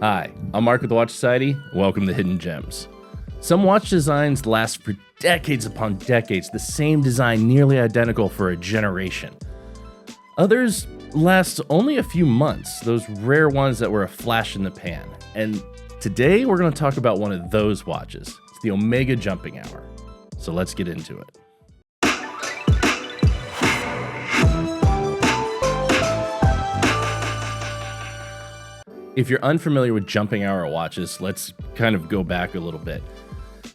Hi, I'm Mark with the Watch Society. Welcome to Hidden Gems. Some watch designs last for decades upon decades, the same design nearly identical for a generation. Others last only a few months, those rare ones that were a flash in the pan. And today we're going to talk about one of those watches. It's the Omega Jumping Hour. So let's get into it. If you're unfamiliar with jumping hour watches, let's kind of go back a little bit.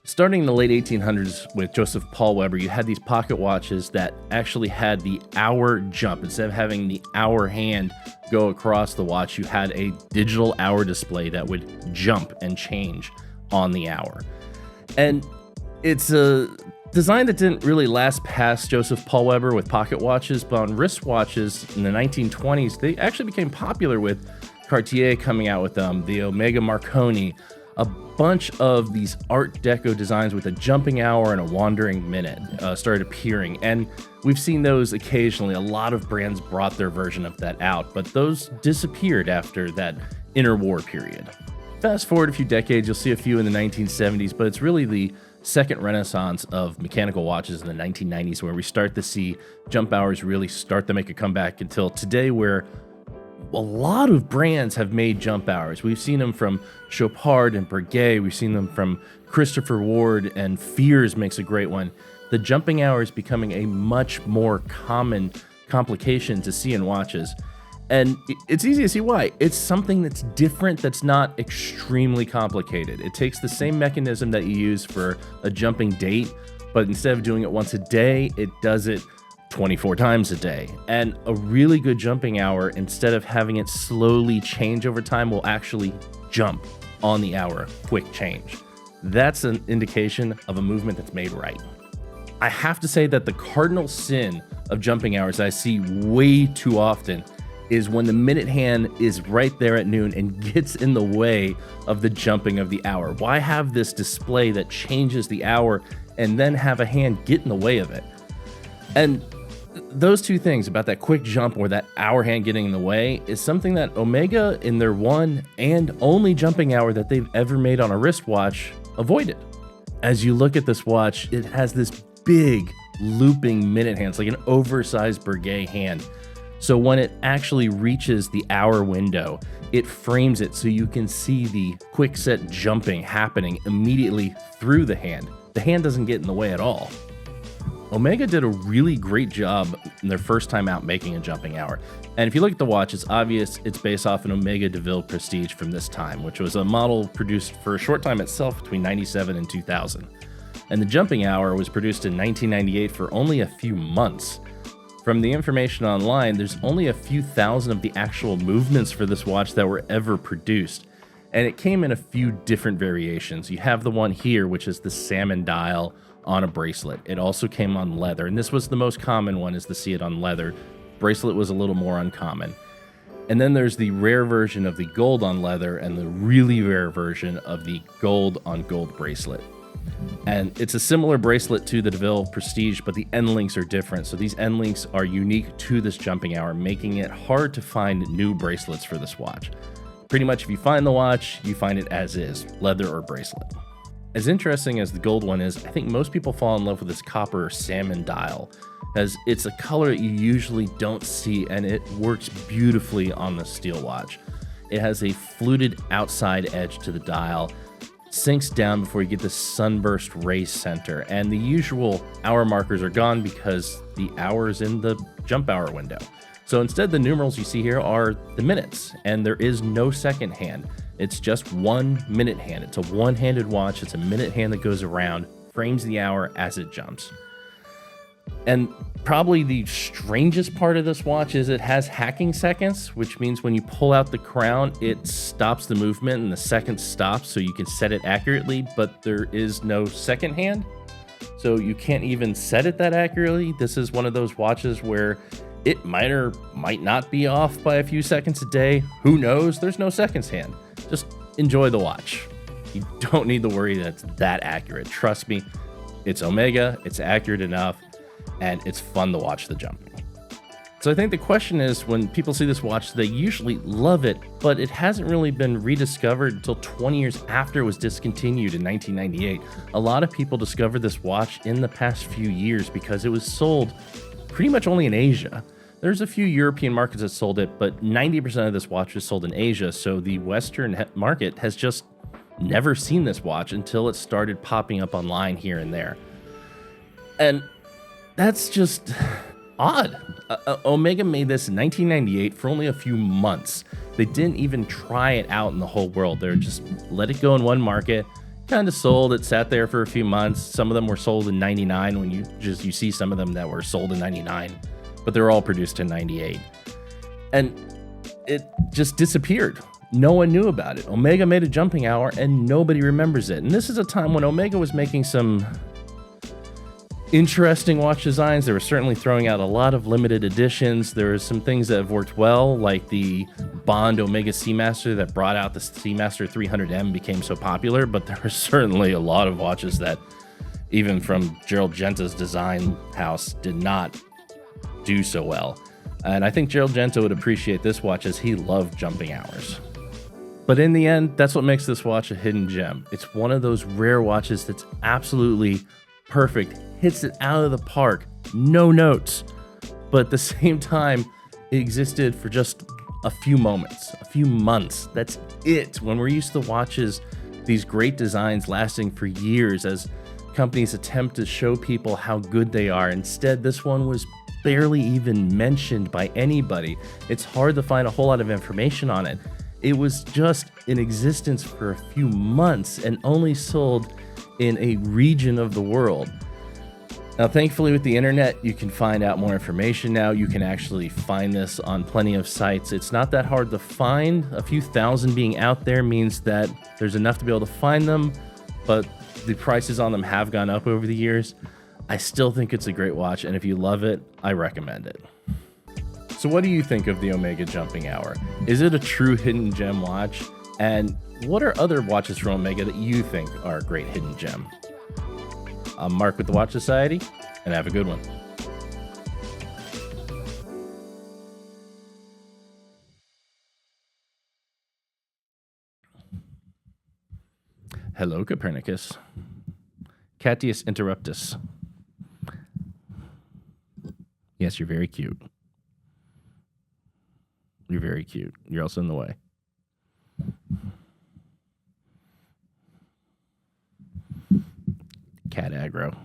Starting in the late 1800s with Joseph Paul Weber, you had these pocket watches that actually had the hour jump. Instead of having the hour hand go across the watch, you had a digital hour display that would jump and change on the hour. And it's a design that didn't really last past Joseph Paul Weber with pocket watches, but on wristwatches in the 1920s, they actually became popular with Cartier coming out with them, the Omega Marconi, a bunch of these Art Deco designs with a jumping hour and a wandering minute started appearing. And we've seen those occasionally. A lot of brands brought their version of that out, but those disappeared after that interwar period. Fast forward a few decades, you'll see a few in the 1970s, but it's really the second renaissance of mechanical watches in the 1990s where we start to see jump hours really start to make a comeback until today, where a lot of brands have made jump hours. We've seen them from Chopard and Breguet. We've seen them from Christopher Ward, and Fears makes a great one. The jumping hour is becoming a much more common complication to see in watches. And it's easy to see why. It's something that's different, that's not extremely complicated. It takes the same mechanism that you use for a jumping date, but instead of doing it once a day, it does it 24 times a day. And a really good jumping hour, instead of having it slowly change over time, will actually jump on the hour, quick change. That's an indication of a movement that's made right. I have to say that the cardinal sin of jumping hours I see way too often is when the minute hand is right there at noon and gets in the way of the jumping of the hour. Why have this display that changes the hour and then have a hand get in the way of it? And those two things about that quick jump or that hour hand getting in the way is something that Omega, in their one and only jumping hour that they've ever made on a wristwatch, avoided. As you look at this watch, it has this big looping minute hand. It's like an oversized Breguet hand. So when it actually reaches the hour window, it frames it so you can see the quick set jumping happening immediately through the hand. The hand doesn't get in the way at all. Omega did a really great job in their first time out making a jumping hour. And if you look at the watch, it's obvious it's based off an Omega de Ville Prestige from this time, which was a model produced for a short time itself between 97 and 2000. And the jumping hour was produced in 1998 for only a few months. From the information online, there's only a few thousand of the actual movements for this watch that were ever produced. And it came in a few different variations. You have the one here, which is the salmon dial on a bracelet. It also came on leather, and this was the most common one, is to see it on leather. Bracelet was a little more uncommon. And then there's the rare version of the gold on leather and the really rare version of the gold on gold bracelet. And it's a similar bracelet to the de Ville Prestige, but the end links are different. So these end links are unique to this jumping hour, making it hard to find new bracelets for this watch. Pretty much if you find the watch, you find it as is, leather or bracelet. As interesting as the gold one is, I think most people fall in love with this copper salmon dial, as it's a color that you usually don't see, and it works beautifully on the steel watch. It has a fluted outside edge to the dial, sinks down before you get the sunburst race center, and the usual hour markers are gone because the hour is in the jump hour window. So instead, the numerals you see here are the minutes, and there is no second hand. It's just 1 minute hand. It's a one-handed watch. It's a minute hand that goes around, frames the hour as it jumps. And probably the strangest part of this watch is it has hacking seconds, which means when you pull out the crown, it stops the movement and the second stops so you can set it accurately, but there is no second hand. So you can't even set it that accurately. This is one of those watches where it might or might not be off by a few seconds a day. Who knows? There's no seconds hand. Just enjoy the watch. You don't need to worry that it's that accurate. Trust me, it's Omega, it's accurate enough, and it's fun to watch the jumping. So I think the question is, when people see this watch, they usually love it, but it hasn't really been rediscovered until 20 years after it was discontinued in 1998. A lot of people discovered this watch in the past few years because it was sold pretty much only in Asia. There's a few European markets that sold it, but 90% of this watch was sold in Asia, so the Western market has just never seen this watch until it started popping up online here and there. And that's just odd. Omega made this in 1998 for only a few months. They didn't even try it out in the whole world. They just let it go in one market, kind of sold it, sat there for a few months. Some of them were sold in 99 when you see some of them that were sold in 99, but they're all produced in 98. And it just disappeared. No one knew about it. Omega made a jumping hour and nobody remembers it. And this is a time when Omega was making some interesting watch designs. They were certainly throwing out a lot of limited editions. There were some things that have worked well, like the Bond Omega Seamaster that brought out the Seamaster 300M became so popular, but there were certainly a lot of watches that, even from Gerald Genta's design house, did not do so well. And I think Gerald Genta would appreciate this watch, as he loved jumping hours. But in the end, that's what makes this watch a hidden gem. It's one of those rare watches that's absolutely perfect, hits it out of the park, no notes, but at the same time, it existed for just a few moments, a few months. That's it. When we're used to watches, these great designs lasting for years as companies attempt to show people how good they are. Instead, this one was barely even mentioned by anybody. It's hard to find a whole lot of information on it. It was just in existence for a few months and only sold in a region of the world. Now, thankfully, with the internet, you can find out more information now. You can actually find this on plenty of sites. It's not that hard to find. A few thousand being out there means that there's enough to be able to find them, but the prices on them have gone up over the years. I still think it's a great watch, and if you love it, I recommend it. So what do you think of the Omega Jumping Hour? Is it a true hidden gem watch? And what are other watches from Omega that you think are a great hidden gem? I'm Mark with the Watch Society, and have a good one. Hello, Copernicus. Catius interruptus. Yes, you're very cute. You're very cute. You're also in the way. Cat aggro.